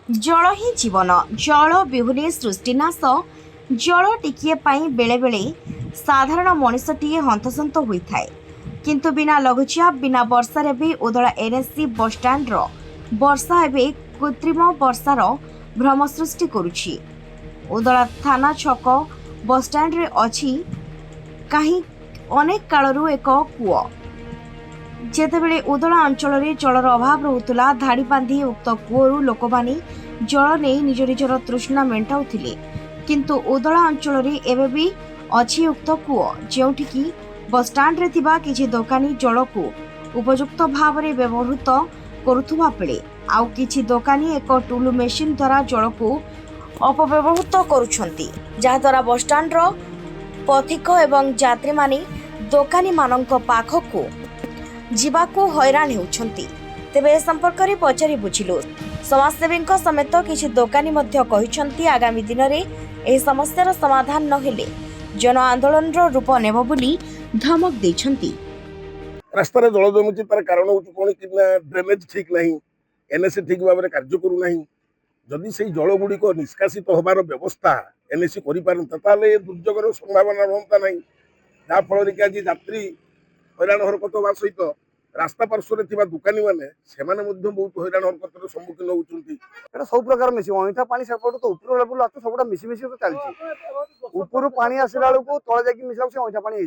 जल ही जीवन जल विहुने सृष्टिनाश जल टिकिए पाई बेले बेले साधारण मनुष्यटीए हंतसंत होता है किंतु बिना लघुचाप बिना वर्षार भी उदला एनएससी बसस्टाण्ड वर्षा एवं कृत्रिम वर्षार भ्रम सृष्टि करुछि। उदला थाना छक बसस्टाण्ड रे अछि कहीं अनेक कालरू एक कूଅ जेतेबेले उदला अंचल में जलर अभाव रोला धाड़ी बांधी उक्त कूअरु लोक माने जल नहीं निज निजर तृष्णा मेटाउथिले किंतु उदला अंचल में एबे भी अछि उक्त कूଅ जेउठिकी बसस्टाण्ड रे थिबा किछि दोकानी जल को उपयुक्त भाव में व्यवहृत करुथुबा बेले आउ किछि दोकानी एक टुलु मेसिन द्वारा जल को अपव्यवहृत करुछंती जहा द्वारा बसस्टाण्ड रो पथिक एवं यात्री माने दोकानी मानक पाखकु जीवाकू हैरान होउछंती। तेबे ए संपर्क में पचारि बुझिलु समाजसेवी समेत किछि दोकानी मध्य कहिछंती आगामी दिन में एही समस्यार समाधान न हेले जन आंदोलन रूप नेब बोली धमक दैछंती। रास्तार जल जमुची तार कारण हूँ कौन कि ड्रेनेज ठीक ना एनएससी ठीक भाव में कार्य करूना जदि से जल गुड़िक निष्कासित होबार व्यवस्था एनएससी करता दुर्योगर संभावना रहा ना जहाँफल कि आज यात्री हैरान हरकत होगा सहित रास्ता पार्श्वर थी दुकानी मैंने बहुत हैरान हरकतर सम्मुखीन होती सब प्रकार मिस अंठा पानी सेपट तो ऊपर लेवल आस सब मिसी मिसी तो चलती ऊपर पानी आसला बेलू तले जाकि मिसला से अंठा पानी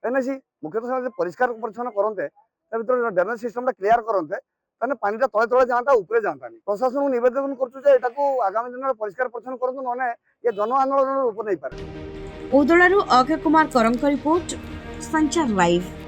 एनएससी मुख्यतः परिष्कार परिच्छन करते भर ड्रेनेज सिस्टम क्लियर करते पानी तले तले जाता ऊपर जाता प्रशासन को नवेदन कर आगामी दिन में परिष्कार परिच्छन करूँ ना ये जन आंदोलन रूप नहीं पारे। उदलारू अक्षय कुमार करंक रिपोर्ट संचार लाइव।